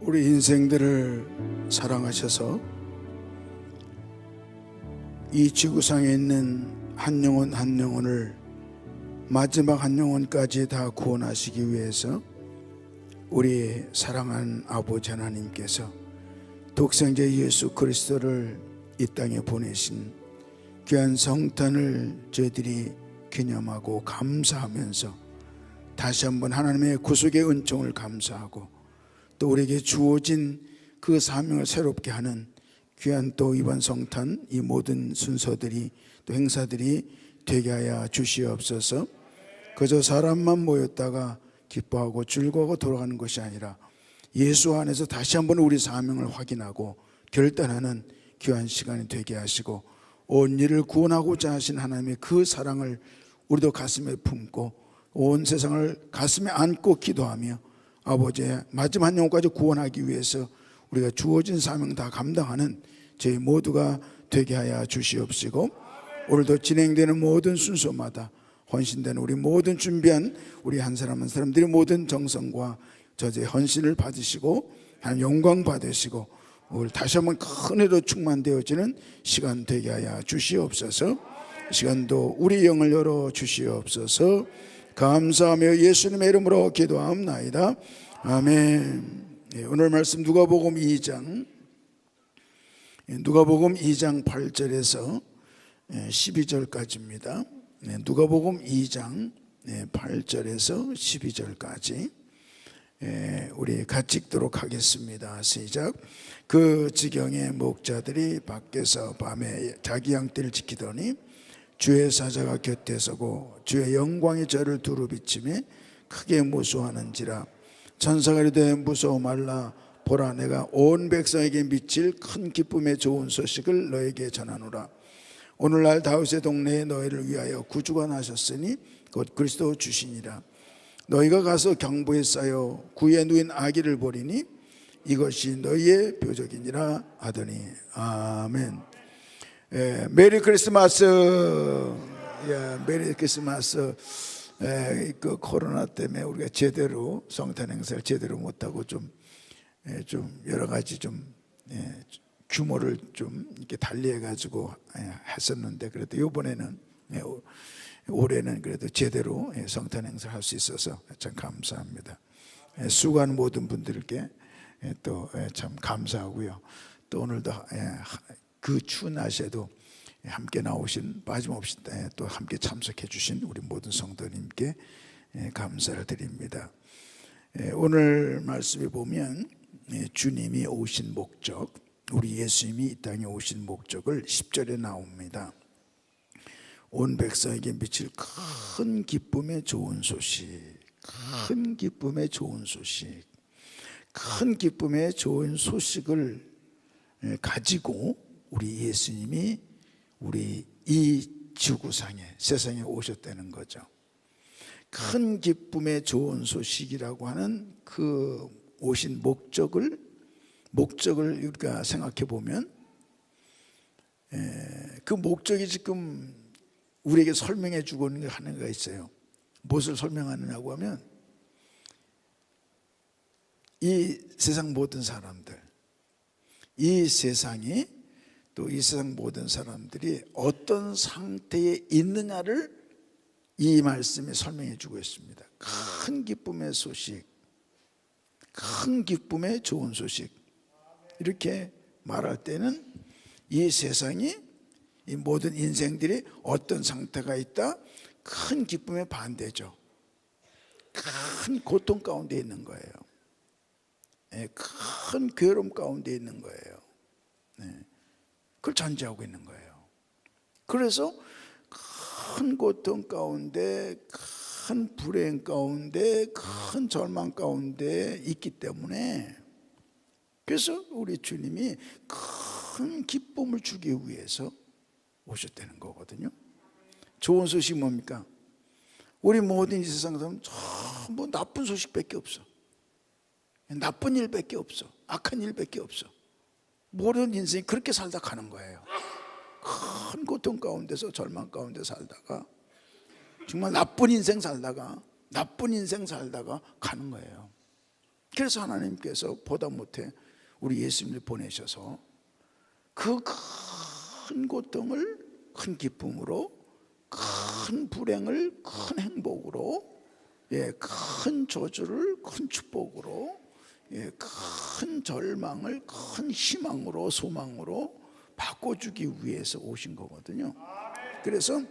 우리 인생들을 사랑하셔서 이 지구상에 있는 한 영혼 한 영혼을 마지막 한 영혼까지 다 구원하시기 위해서 우리 사랑하는 아버지 하나님께서 독생자 예수 그리스도를 이 땅에 보내신 귀한 성탄을 저희들이 기념하고 감사하면서 다시 한번 하나님의 구속의 은총을 감사하고 또 우리에게 주어진 그 사명을 새롭게 하는 귀한 또 이번 성탄 이 모든 순서들이 또 행사들이 되게 하여 주시옵소서. 그저 사람만 모였다가 기뻐하고 즐거워하고 돌아가는 것이 아니라 예수 안에서 다시 한번 우리 사명을 확인하고 결단하는 귀한 시간이 되게 하시고 온 일을 구원하고자 하신 하나님의 그 사랑을 우리도 가슴에 품고 온 세상을 가슴에 안고 기도하며 아버지의 마지막 한 영혼까지 구원하기 위해서 우리가 주어진 사명 다 감당하는 저희 모두가 되게 하여 주시옵시고 오늘도 진행되는 모든 순서마다 헌신되는 우리 모든 준비한 우리 한 사람 한 사람들의 모든 정성과 저의 헌신을 받으시고 하나님 영광 받으시고 오늘 다시 한번 큰 은혜로 충만되어지는 시간 되게 하여 주시옵소서. 시간도 우리 영을 열어 주시옵소서. 감사하며 예수님의 이름으로 기도합나이다. 아멘. 오늘 말씀 누가복음 2장 8절에서 12절까지입니다. 누가복음 2장 8절에서 12절까지 우리 같이 읽도록 하겠습니다. 시작. 그 지경에 목자들이 밖에서 밤에 자기 양떼를 지키더니 주의 사자가 곁에 서고 주의 영광이 저를 두루 비치며 크게 무서워하는지라. 천사가 이르되 무서워 말라. 보라, 내가 온 백성에게 미칠 큰 기쁨의 좋은 소식을 너에게 전하노라. 오늘날 다윗의 동네에 너희를 위하여 구주가 나셨으니 곧 그리스도 주시니라. 너희가 가서 경보에 쌓여 구에 누인 아기를 보리니 이것이 너희의 표적이니라 하더니 아멘. 메리 크리스마스. 메리 크리스마스. 그 코로나 때문에 우리가 제대로 성탄 행사를 제대로 못하고 좀 여러 가지 규모를 좀 이렇게 달리해 가지고 했었는데 그래도 이번에는 올해는 그래도 제대로 성탄 행사를 할 수 있어서 참 감사합니다. 수고하는 모든 분들께 또 참 감사하고요. 또 오늘도 그 추운 날씨에도 함께 나오신 빠짐없이 또 함께 참석해 주신 우리 모든 성도님께 감사를 드립니다. 오늘 말씀에 보면 주님이 오신 목적, 우리 예수님이 이 땅에 오신 목적을 10절에 나옵니다. 온 백성에게 미칠 큰 기쁨의 좋은 소식, 큰 기쁨의 좋은 소식, 큰 기쁨의 좋은 소식을 가지고 우리 예수님이 우리 이 지구상에 세상에 오셨다는 거죠. 큰 기쁨의 좋은 소식이라고 하는 그 오신 목적을 우리가 생각해 보면 그 목적이 지금 우리에게 설명해 주고 있는 게 하나가 있어요. 무엇을 설명하느냐고 하면 이 세상 모든 사람들, 이 세상이 또 이 세상 모든 사람들이 어떤 상태에 있느냐를 이 말씀이 설명해 주고 있습니다. 큰 기쁨의 소식, 큰 기쁨의 좋은 소식 이렇게 말할 때는 이 세상이 이 모든 인생들이 어떤 상태가 있다? 큰 기쁨의 반대죠. 큰 고통 가운데 있는 거예요. 큰 괴로움 가운데 있는 거예요. 그걸 전제하고 있는 거예요. 그래서 큰 고통 가운데, 큰 불행 가운데, 큰 절망 가운데 있기 때문에 그래서 우리 주님이 큰 기쁨을 주기 위해서 오셨다는 거거든요. 좋은 소식이 뭡니까? 우리 모든 이 세상 사람은 전부 나쁜 소식밖에 없어. 나쁜 일밖에 없어. 악한 일밖에 없어. 모든 인생이 그렇게 살다 가는 거예요. 큰 고통 가운데서 절망 가운데 살다가 정말 나쁜 인생 살다가 가는 거예요. 그래서 하나님께서 보다 못해 우리 예수님을 보내셔서 그 큰 고통을 큰 기쁨으로, 큰 불행을 큰 행복으로, 큰 저주를 큰 축복으로, 큰 절망을 큰 희망으로, 소망으로 바꿔주기 위해서 오신 거거든요. 그래서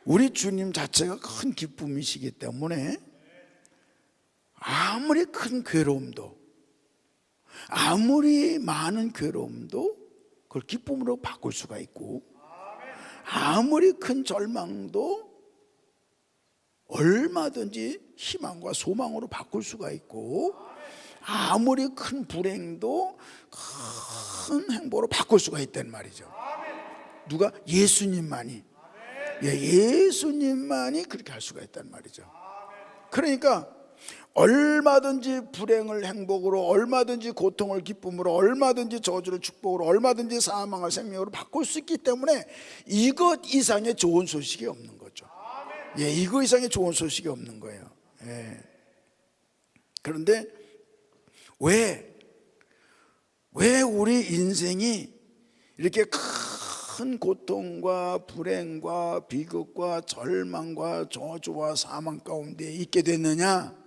우리 주님 자체가 큰 기쁨이시기 때문에 아무리 큰 괴로움도, 아무리 많은 괴로움도 그걸 기쁨으로 바꿀 수가 있고, 아무리 큰 절망도 얼마든지 희망과 소망으로 바꿀 수가 있고, 아무리 큰 불행도 큰 행복으로 바꿀 수가 있다는 말이죠. 누가? 예수님만이. 예수님만이 그렇게 할 수가 있다는 말이죠. 그러니까 얼마든지 불행을 행복으로, 얼마든지 고통을 기쁨으로, 얼마든지 저주를 축복으로, 얼마든지 사망을 생명으로 바꿀 수 있기 때문에 이것 이상의 좋은 소식이 없는 거죠. 이거 이상의 좋은 소식이 없는 거예요. 그런데 왜 우리 인생이 이렇게 큰 고통과 불행과 비극과 절망과 저주와 사망 가운데 있게 됐느냐?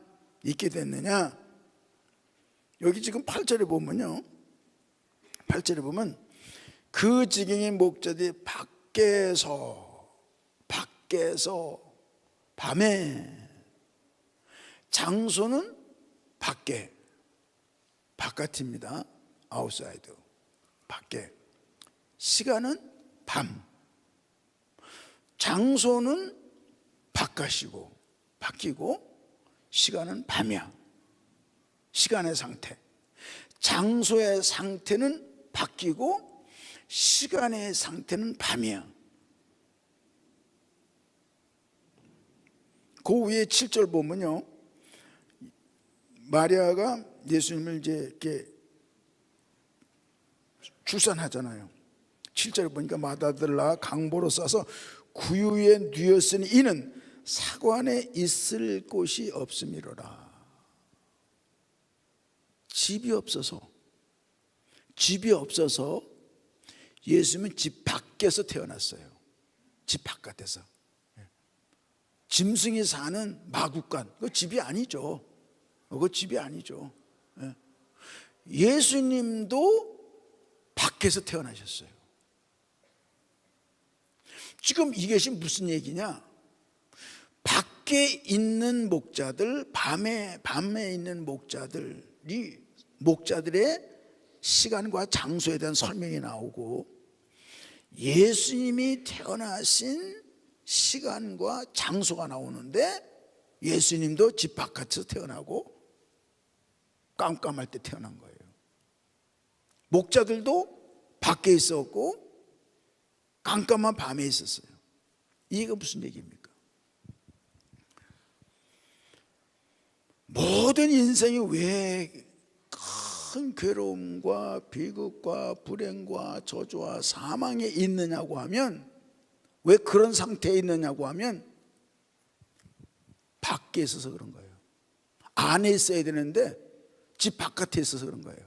여기 지금 8절에 보면요, 8절에 보면 그 지경의 목자들이 밖에서 밤에, 장소는 바깥입니다. 아웃사이드, 밖에. 시간은 밤, 장소는 바뀌고 시간은 밤이야. 시간의 상태, 장소의 상태는 바뀌고 시간의 상태는 밤이야. 그 위에 7절 보면요, 마리아가 예수님을 이제 이렇게 출산하잖아요. 7절에 보니까 마다들라 강보로 싸서 구유에 뉘었으니 이는 사관에 있을 곳이 없음이로라. 집이 없어서 예수님은 집 밖에서 태어났어요. 집 바깥에서. 짐승이 사는 마구간, 그거 집이 아니죠. 예수님도 밖에서 태어나셨어요. 지금 이것이 무슨 얘기냐? 밖에 있는 목자들, 밤에 있는 목자들의 시간과 장소에 대한 설명이 나오고, 예수님이 태어나신 시간과 장소가 나오는데, 예수님도 집 바깥에서 태어나고 깜깜할 때 태어난 거예요. 목자들도 밖에 있었고 깜깜한 밤에 있었어요. 이게 무슨 얘기입니까? 모든 인생이 왜 큰 괴로움과 비극과 불행과 저주와 사망에 있느냐고 하면, 왜 그런 상태에 있느냐고 하면 밖에 있어서 그런 거예요. 안에 있어야 되는데 집 바깥에 있어서 그런 거예요.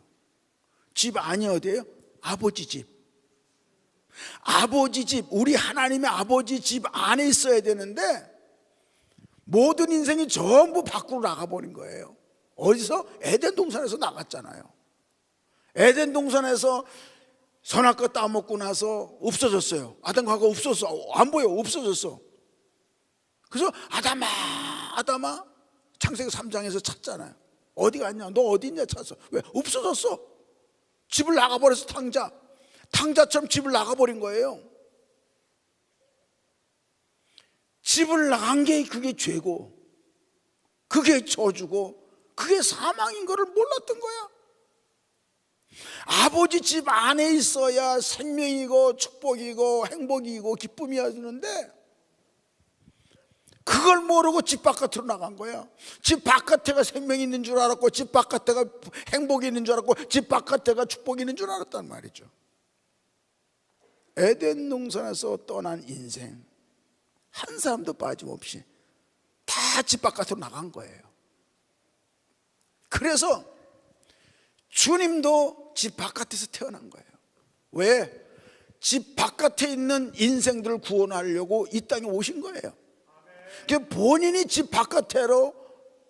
집 안이 어디예요? 아버지 집. 우리 하나님의 아버지 집 안에 있어야 되는데 모든 인생이 전부 밖으로 나가버린 거예요. 어디서? 에덴 동산에서 나갔잖아요. 에덴 동산에서 선악과 따먹고 나서 없어졌어요. 아담과 하와 없어졌어. 안 보여. 없어졌어. 그래서 아담아 창세기 3장에서 찾잖아요. 어디 갔냐? 너 어디 있냐? 찾았어. 왜? 없어졌어. 집을 나가버려서 탕자처럼 집을 나가버린 거예요. 집을 나간 게 그게 죄고, 그게 저주고, 그게 사망인 거를 몰랐던 거야. 아버지 집 안에 있어야 생명이고 축복이고 행복이고 기쁨이었는데 그걸 모르고 집 바깥으로 나간 거야. 집 바깥에가 생명이 있는 줄 알았고, 집 바깥에가 행복이 있는 줄 알았고, 집 바깥에가 축복이 있는 줄 알았단 말이죠. 에덴 동산에서 떠난 인생 한 사람도 빠짐없이 다 집 바깥으로 나간 거예요. 그래서 주님도 집 바깥에서 태어난 거예요. 왜? 집 바깥에 있는 인생들을 구원하려고 이 땅에 오신 거예요. 본인이 집 바깥으로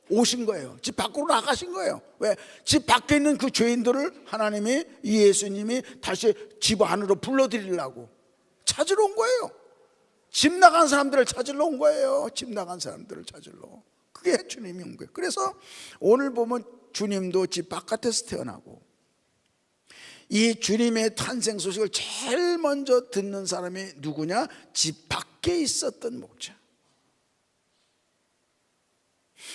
오신 거예요. 집 밖으로 나가신 거예요. 왜? 집 밖에 있는 그 죄인들을 하나님이, 예수님이 다시 집 안으로 불러들이려고 찾으러 온 거예요. 집 나간 사람들을 찾으러 온 거예요. 집 나간 사람들을 찾으러. 그게 주님이 온 거예요. 그래서 오늘 보면 주님도 집 바깥에서 태어나고, 이 주님의 탄생 소식을 제일 먼저 듣는 사람이 누구냐? 집 밖에 있었던 목자.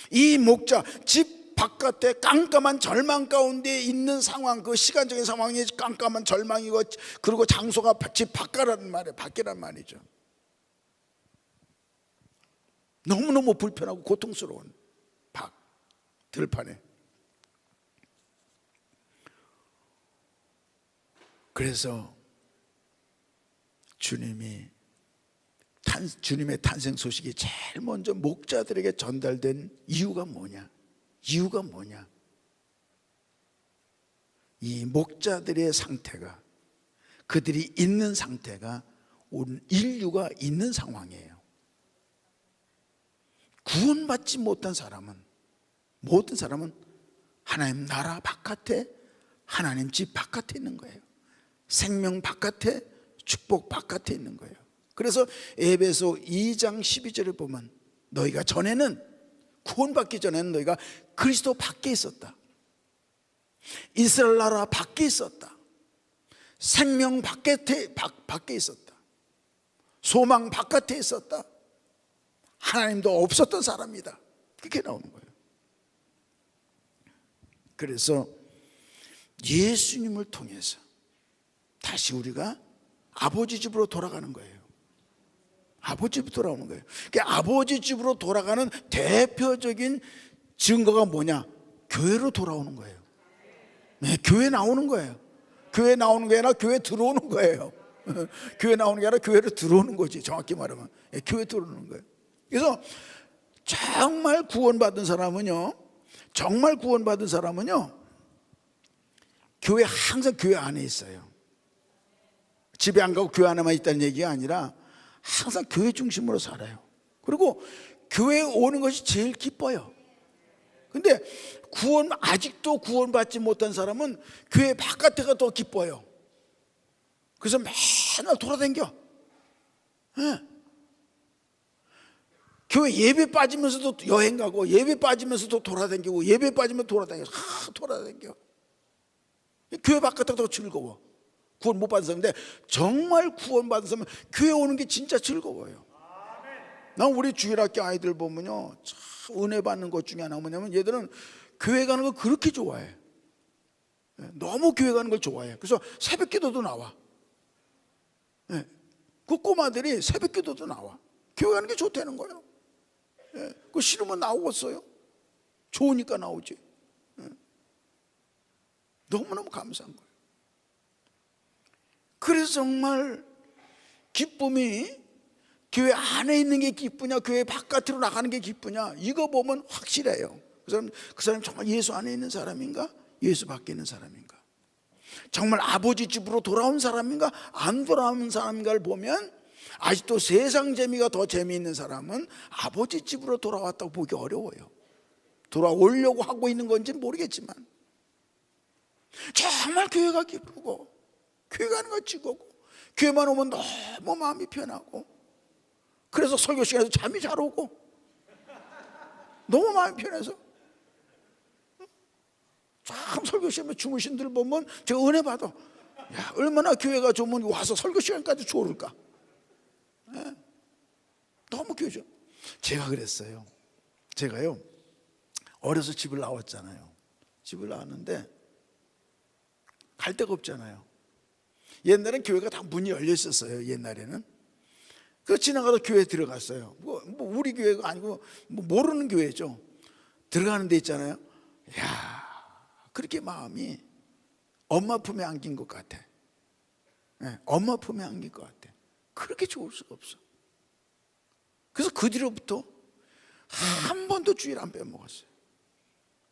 이 목자, 집 바깥에 깜깜한 절망 가운데 있는 상황, 그 시간적인 상황이 깜깜한 절망이고, 그리고 장소가 집 밖이란 말이에요. 밖이란 말이죠. 너무너무 불편하고 고통스러운 밖, 들판에. 그래서 주님의 탄생 소식이 제일 먼저 목자들에게 전달된 이유가 뭐냐? 이유가 뭐냐? 이 목자들의 상태가, 그들이 있는 상태가 온 인류가 있는 상황이에요. 구원받지 못한 사람은, 모든 사람은 하나님 나라 바깥에, 하나님 집 바깥에 있는 거예요. 생명 바깥에, 축복 바깥에 있는 거예요. 그래서 에베소 2장 12절을 보면 너희가 전에는, 구원받기 전에는 너희가 그리스도 밖에 있었다. 이스라엘 나라 밖에 있었다. 생명 밖에 있었다. 소망 바깥에 있었다. 하나님도 없었던 사람이다. 그렇게 나오는 거예요. 그래서 예수님을 통해서 다시 우리가 아버지 집으로 돌아가는 거예요. 아버지 집으로 돌아오는 거예요. 그러니까 아버지 집으로 돌아가는 대표적인 증거가 뭐냐? 교회로 돌아오는 거예요. 네, 교회 나오는 거예요. 교회 나오는 게 아니라 교회 들어오는 거예요. 교회 나오는 게 아니라 교회로 들어오는 거지, 정확히 말하면. 네, 교회 들어오는 거예요. 그래서 정말 구원받은 사람은요, 정말 구원받은 사람은요, 교회, 항상 교회 안에 있어요. 집에 안 가고 교회 안에만 있다는 얘기가 아니라 항상 교회 중심으로 살아요. 그리고 교회에 오는 것이 제일 기뻐요. 근데 아직도 구원받지 못한 사람은 교회 바깥에가 더 기뻐요. 그래서 맨날 돌아다녀. 네. 교회 예배 빠지면서도 여행 가고, 예배 빠지면서도 돌아다니고, 예배 빠지면 돌아다녀. 돌아다녀. 교회 바깥에가 더 즐거워. 구원 못 받은 사람인데, 정말 구원 받은 사람은 교회 오는 게 진짜 즐거워요. 난 우리 주일학교 아이들 보면요, 참 은혜 받는 것 중에 하나가 뭐냐면, 얘들은 교회 가는 걸 그렇게 좋아해. 너무 교회 가는 걸 좋아해. 그래서 새벽 기도도 나와. 그 꼬마들이 새벽 기도도 나와. 교회 가는 게 좋다는 거예요. 그 싫으면 나오겠어요? 좋으니까 나오지. 너무너무 감사한 거예요. 그래서 정말 기쁨이 교회 안에 있는 게 기쁘냐, 교회 바깥으로 나가는 게 기쁘냐, 이거 보면 확실해요. 그 사람 정말 예수 안에 있는 사람인가, 예수 밖에 있는 사람인가, 정말 아버지 집으로 돌아온 사람인가, 안 돌아온 사람인가를 보면, 아직도 세상 재미가 더 재미있는 사람은 아버지 집으로 돌아왔다고 보기 어려워요. 돌아오려고 하고 있는 건지 모르겠지만, 정말 교회가 기쁘고, 교회 가는 거 즐겁고, 교회만 오면 너무 마음이 편하고, 그래서 설교 시간에서 잠이 잘 오고, 너무 마음이 편해서. 참 설교 시간에 주무신 들 보면 제가 은혜 받아. 야, 얼마나 교회가 좋으면 와서 설교 시간까지 좋을까. 네? 너무 교회 좋아. 제가 그랬어요. 제가요, 어려서 집을 나왔잖아요. 집을 나왔는데 갈 데가 없잖아요. 옛날엔 교회가 다 문이 열려 있었어요. 옛날에는. 그 지나가다 교회에 들어갔어요. 뭐 우리 교회가 아니고 모르는 교회죠. 들어가는 데 있잖아요. 야, 그렇게 마음이 엄마 품에 안긴 것 같아. 네, 엄마 품에 안긴 것 같아. 그렇게 좋을 수가 없어. 그래서 그 뒤로부터 한 번도 주일 안 빼먹었어요.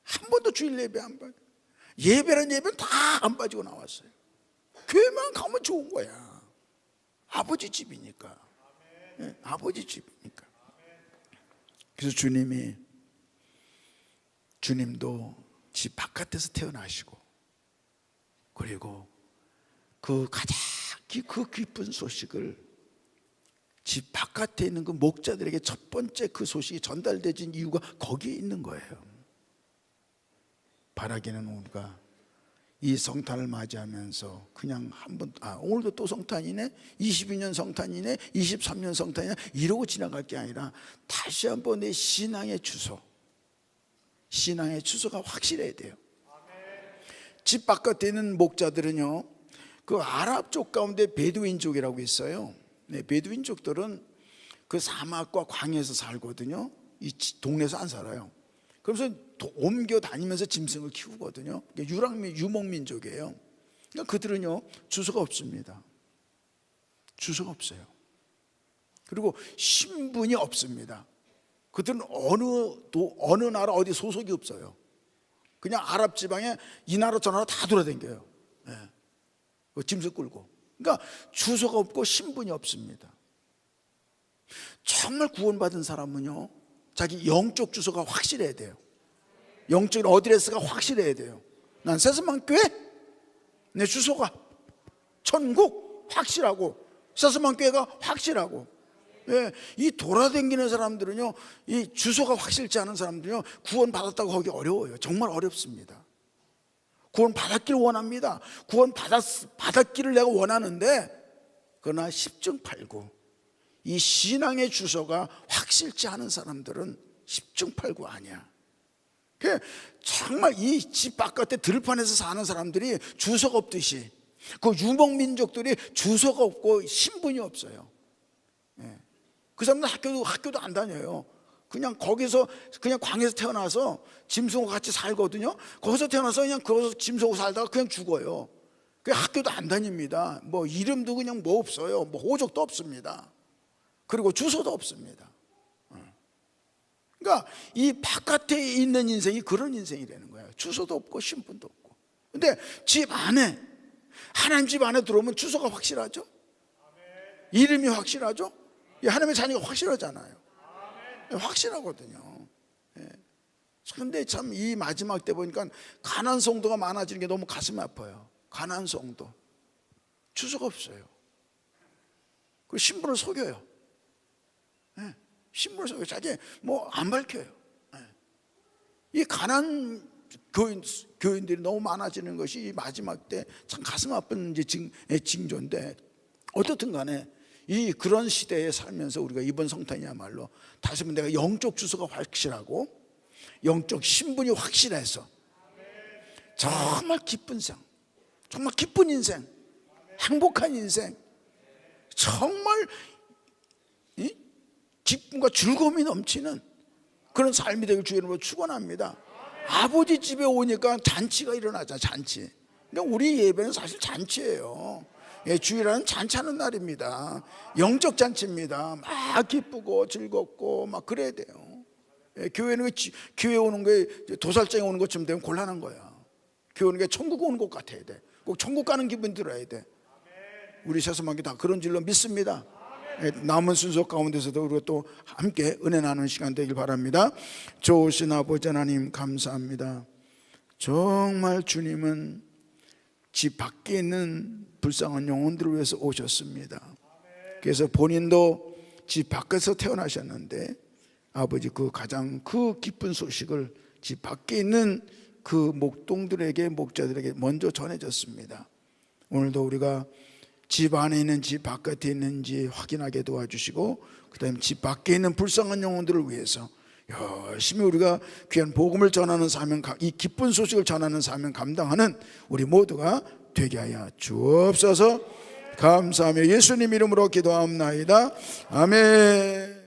한 번도 주일 예배 안 빠져. 예배란 예배는 다 안 빠지고 나왔어요. 교회만 가면 좋은 거야. 아버지 집이니까. 네, 아버지 집이니까. 그래서 주님도 집 바깥에서 태어나시고, 그리고 그 가장 그 기쁜 소식을 집 바깥에 있는 그 목자들에게 첫 번째 그 소식이 전달되진 이유가 거기에 있는 거예요. 바라기는 우리가 이 성탄을 맞이하면서 그냥 오늘도 또 성탄이네, 22년 성탄이네, 23년 성탄이네 이러고 지나갈 게 아니라 다시 한번 내 신앙의 주소가 확실해야 돼요. 집 바깥에 있는 목자들은요, 그 아랍 쪽 가운데 베두인족이라고 있어요. 네, 베두인족들은 그 사막과 광야에서 살거든요. 이 동네에서 안 살아요. 그래서 옮겨 다니면서 짐승을 키우거든요. 유목민족이에요. 그러니까 그들은요, 주소가 없습니다. 주소가 없어요. 그리고 신분이 없습니다. 그들은 어느 나라 어디 소속이 없어요. 그냥 아랍 지방에 이 나라 저 나라 다 돌아다녀요. 네. 짐승 끌고. 그러니까 주소가 없고 신분이 없습니다. 정말 구원받은 사람은요, 자기 영적 주소가 확실해야 돼요. 영적 어드레스가 확실해야 돼요. 난 세스만교회 내 주소가 천국 확실하고, 세스만교회가 확실하고. 예, 이 돌아다니는 사람들은요, 이 주소가 확실치 않은 사람들은요, 구원 받았다고 하기 어려워요. 정말 어렵습니다. 구원 받았기를 원합니다. 구원 받았기를 내가 원하는데, 그러나 십중팔구 이 신앙의 주소가 확실치 않은 사람들은 십중팔구 아니야. 정말 이 집 바깥에 들판에서 사는 사람들이 주소가 없듯이, 그 유목민족들이 주소가 없고 신분이 없어요. 그 사람들은 학교도 안 다녀요. 그냥 거기서 그냥 광에서 태어나서 짐승과 같이 살거든요. 거기서 태어나서 그냥 거기서 짐승과 살다가 그냥 죽어요. 그 학교도 안 다닙니다. 뭐 이름도 그냥 뭐 없어요. 뭐 호적도 없습니다. 그리고 주소도 없습니다. 그러니까 이 바깥에 있는 인생이 그런 인생이라는 거예요. 주소도 없고 신분도 없고. 근데 집 안에, 하나님 집 안에 들어오면 주소가 확실하죠. 이름이 확실하죠. 하나님의 자녀가 확실하잖아요. 확실하거든요. 그런데 참 이 마지막 때 보니까 가난 성도가 많아지는 게 너무 가슴이 아파요. 가난 성도, 주소가 없어요. 그리고 신분을 속여요. 신분을 속여요. 자기 뭐 안 밝혀요. 이 가난 교인들이 너무 많아지는 것이 이 마지막 때 참 가슴 아픈 징조인데, 어떻든 간에 그런 시대에 살면서 우리가 이번 성탄이야말로 다시 한번 내가 영적 주소가 확실하고 영적 신분이 확실해서 정말 기쁜 생, 정말 기쁜 인생, 행복한 인생, 정말 기쁨과 즐거움이 넘치는 그런 삶이 되길 주의 이름으로 축원합니다. 아버지 집에 오니까 잔치가 일어나잖아요. 잔치. 그러니까 우리 예배는 사실 잔치예요. 주일은 잔치하는 날입니다. 영적 잔치입니다. 막 기쁘고 즐겁고 막 그래야 돼요. 교회는 교회 오는 게 도살장에 오는 것처럼 되면 곤란한 거야. 교회 오는 게 천국 오는 것 같아야 돼. 꼭 천국 가는 기분 들어야 돼. 우리 세상만기 다 그런 줄로 믿습니다. 남은 순서 가운데서도 우리가 또 함께 은혜 나누는 시간 되길 바랍니다. 좋으신 아버지 하나님 감사합니다. 정말 주님은 집 밖에 있는 불쌍한 영혼들을 위해서 오셨습니다. 그래서 본인도 집 밖에서 태어나셨는데 아버지 그 가장 그 기쁜 소식을 집 밖에 있는 그 목동들에게, 목자들에게 먼저 전해졌습니다. 오늘도 우리가 집 안에 있는지 바깥에 있는지 확인하게 도와주시고, 그 다음에 집 밖에 있는 불쌍한 영혼들을 위해서 열심히 우리가 귀한 복음을 전하는 사명, 이 기쁜 소식을 전하는 사명 감당하는 우리 모두가 되게 하여 주옵소서. 감사하며 예수님 이름으로 기도합나이다. 아멘.